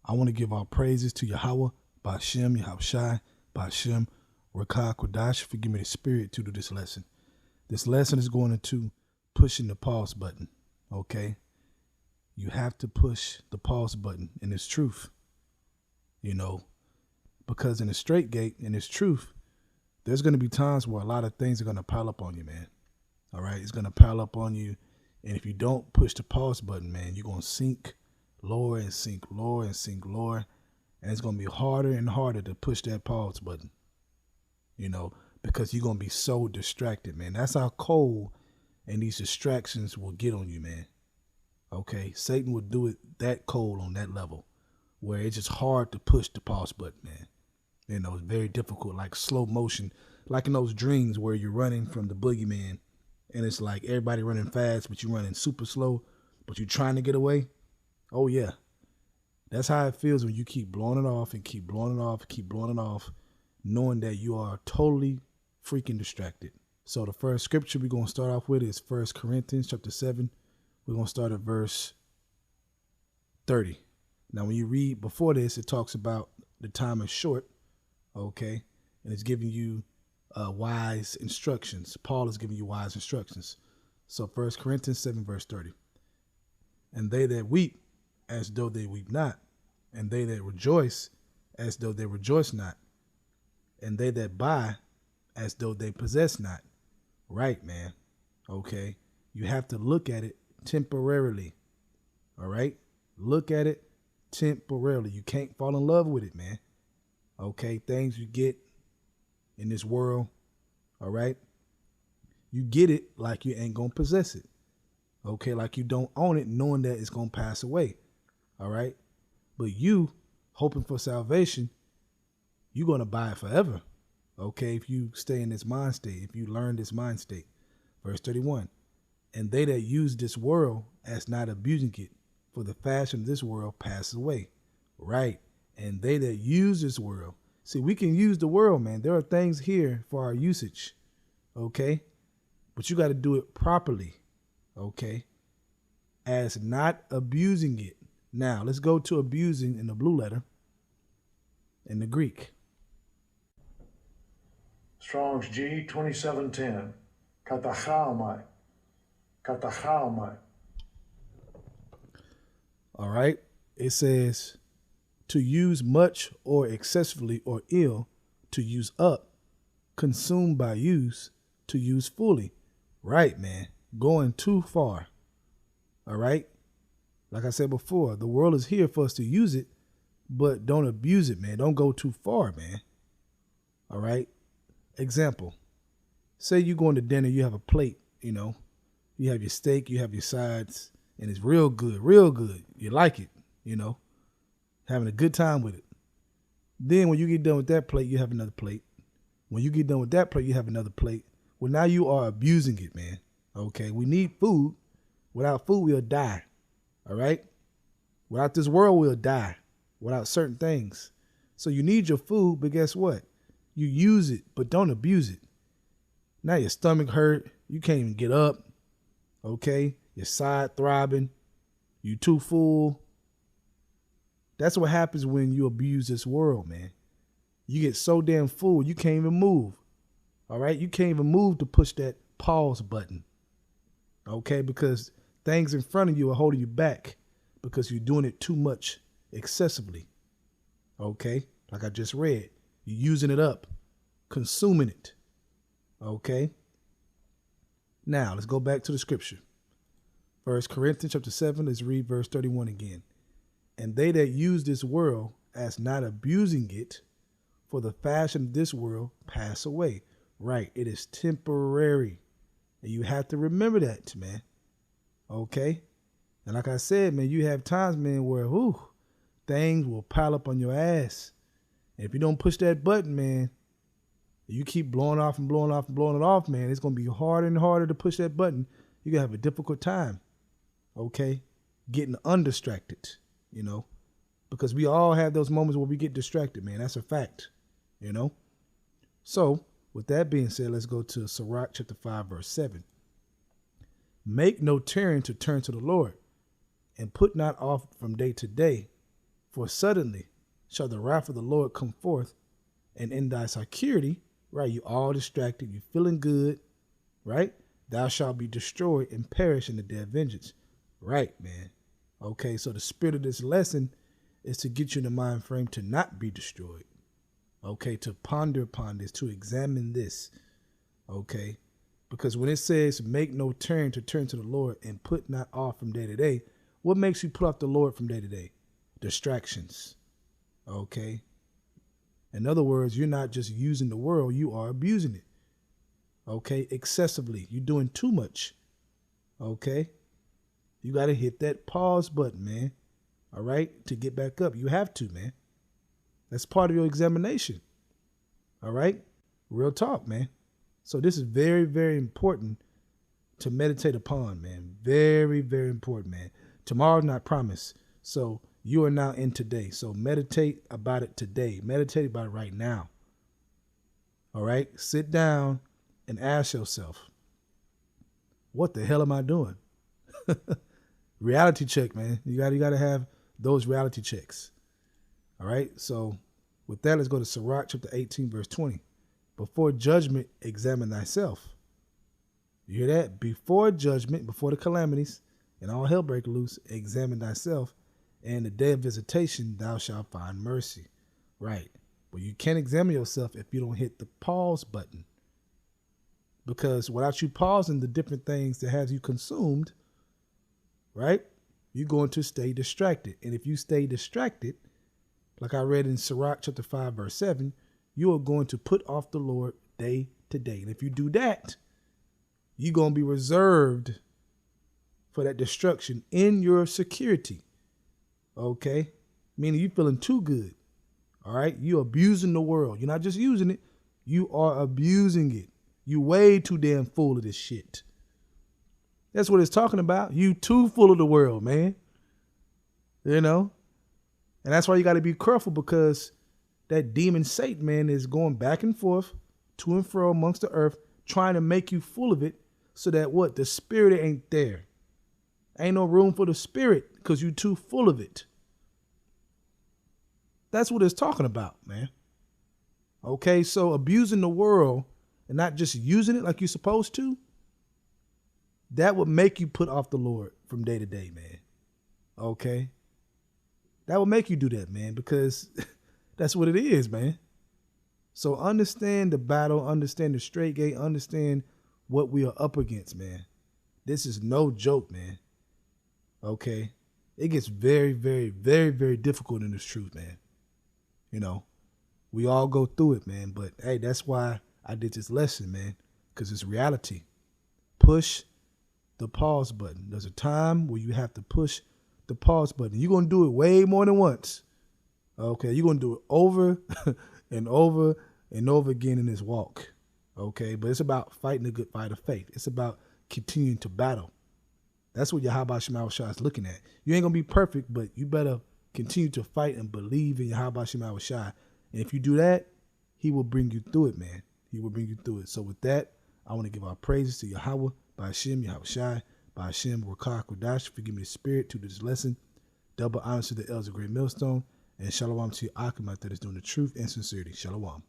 I want to give our praises to Yahweh, Bashem, Yahushai, Bashem, Rakah, Kodash, for giving me the spirit to do this lesson. This lesson is going into pushing the pause button, okay? You have to push the pause button in this truth, you know, because in the straight gate, in this truth, there's going to be times where a lot of things are going to pile up on you, man. All right? It's going to pile up on you. And if you don't push the pause button, man, you're going to sink lower and sink lower and sink lower. And it's going to be harder and harder to push that pause button, you know, because you're going to be so distracted, man. That's how cold and these distractions will get on you, man. Okay? Satan will do it that cold on that level where it's just hard to push the pause button, man. You know, it's very difficult, like slow motion, like in those dreams where you're running from the boogeyman and it's like everybody running fast, but you're running super slow, but you're trying to get away. Oh, yeah. That's how it feels when you keep blowing it off and keep blowing it off and keep blowing it off, knowing that you are totally freaking distracted. So the first scripture we're going to start off with is 1 Corinthians chapter 7. We're going to start at verse 30. Now, when you read before this, it talks about the time is short. Okay, and it's giving you wise instructions. Paul is giving you wise instructions. So 1 Corinthians 7 verse 30. And they that weep as though they weep not, and they that rejoice as though they rejoice not, and they that buy as though they possess not. Right, man. Okay, you have to look at it temporarily. All right, look at it temporarily. You can't fall in love with it, man. Okay, things you get in this world, all right? You get it like you ain't going to possess it. Okay, like you don't own it knowing that it's going to pass away, all right? But you, hoping for salvation, you're going to buy it forever, okay, if you stay in this mind state, if you learn this mind state. Verse 31, and they that use this world as not abusing it, for the fashion of this world passes away, right? And they that use this world. See, we can use the world, man. There are things here for our usage, okay? But you got to do it properly, okay? As not abusing it. Now, let's go to abusing in the blue letter in the Greek. Strong's G 2710. Katachalmai. Katachalmai. All right. It says, to use much or excessively or ill, to use up, consumed by use, to use fully. Right, man. Going too far. All right. Like I said before, the world is here for us to use it, but don't abuse it, man. Don't go too far, man. All right. Example. Say you going to dinner, you have a plate, you know, you have your steak, you have your sides, and it's real good, real good. You like it, you know. Having a good time with it. Then when you get done with that plate, you have another plate. When you get done with that plate, you have another plate. Well, now you are abusing it, man. Okay, we need food. Without food, we'll die. All right? Without this world, we'll die. Without certain things. So you need your food, but guess what? You use it, but don't abuse it. Now your stomach hurt. You can't even get up. Okay? Your side throbbing. You too full. That's what happens when you abuse this world, man. You get so damn full, you can't even move. All right? You can't even move to push that pause button. Okay? Because things in front of you are holding you back because you're doing it too much excessively. Okay? Like I just read. You're using it up, consuming it. Okay? Now, let's go back to the scripture. 1 Corinthians chapter 7, let's read verse 31 again. And they that use this world as not abusing it, for the fashion of this world pass away. Right. It is temporary. And you have to remember that, man. Okay. And like I said, man, you have times, man, where things will pile up on your ass. And if you don't push that button, man, you keep blowing off and blowing off and blowing it off, man, it's going to be harder and harder to push that button. You're going to have a difficult time. Okay. Getting undistracted. You know, because we all have those moments where we get distracted, man. That's a fact, you know. So with that being said, let's go to Sirach chapter 5, verse 7. Make no turn to the Lord, and put not off from day to day, For suddenly shall the wrath of the Lord come forth, and in thy security, right, you all distracted, you feeling good, right? Thou shalt be destroyed and perish in the day of vengeance. Right, man. Okay, so the spirit of this lesson is to get you in the mind frame to not be destroyed. Okay, to ponder upon this, to examine this. Okay, because when it says make no turn to the Lord and put not off from day to day, what makes you put off the Lord from day to day? Distractions. Okay. In other words, you're not just using the world, you are abusing it. Okay, excessively. You're doing too much. Okay. You got to hit that pause button, man. All right, to get back up. You have to, man. That's part of your examination. All right, real talk, man. So this is very, very important to meditate upon, man. Very, very important, man. Tomorrow's not promised. So you are now in today. So meditate about it today. Meditate about it right now. All right, sit down and ask yourself, what the hell am I doing? Reality check, man. You gotta have those reality checks. All right. So with that, let's go to Sirach chapter 18, verse 20. Before judgment, examine thyself. You hear that? Before judgment, before the calamities and all hell break loose, examine thyself. And in the day of visitation, thou shalt find mercy. Right. But you can't examine yourself if you don't hit the pause button. Because without you pausing the different things that has you consumed, right, you're going to stay distracted. And if you stay distracted, like I read in Sirach chapter 5, verse 7, you are going to put off the Lord day to day. And if you do that, you're going to be reserved for that destruction in your security. Okay? Meaning you're feeling too good. All right? You're abusing the world. You're not just using it. You are abusing it. You way too damn full of this shit. That's what it's talking about. You too full of the world, man. You know? And that's why you got to be careful, because that demon Satan, man, is going back and forth, to and fro amongst the earth, trying to make you full of it so that what? The spirit ain't there. Ain't no room for the spirit because you too full of it. That's what it's talking about, man. Okay, so abusing the world and not just using it like you're supposed to, that would make you put off the Lord from day to day, man. Okay? That would make you do that, man, because that's what it is, man. So understand the battle, understand the straight gate, understand what we are up against, man. This is no joke, man. Okay? It gets very, very, very, very difficult in this truth, man. You know, we all go through it, man. But, hey, that's why I did this lesson, man, because it's reality. Push the pause button. There's a time where you have to push the pause button. You're going to do it way more than once. Okay, you're going to do it over and over and over again in this walk. Okay, but it's about fighting the good fight of faith. It's about continuing to battle. That's what Yahweh Shema Shai is looking at. You ain't going to be perfect, but you better continue to fight and believe in Yahweh Shema Shai. And if you do that, he will bring you through it, man. He will bring you through it. So with that, I want to give our praises to Yahweh, Bashar, Yahweh Shai, Bashar, Rakah, Kodash, forgive me the spirit to this lesson. Double honors to the elders of Great Millstone. And shalom to your Achamat that is doing the truth and sincerity. Shalom.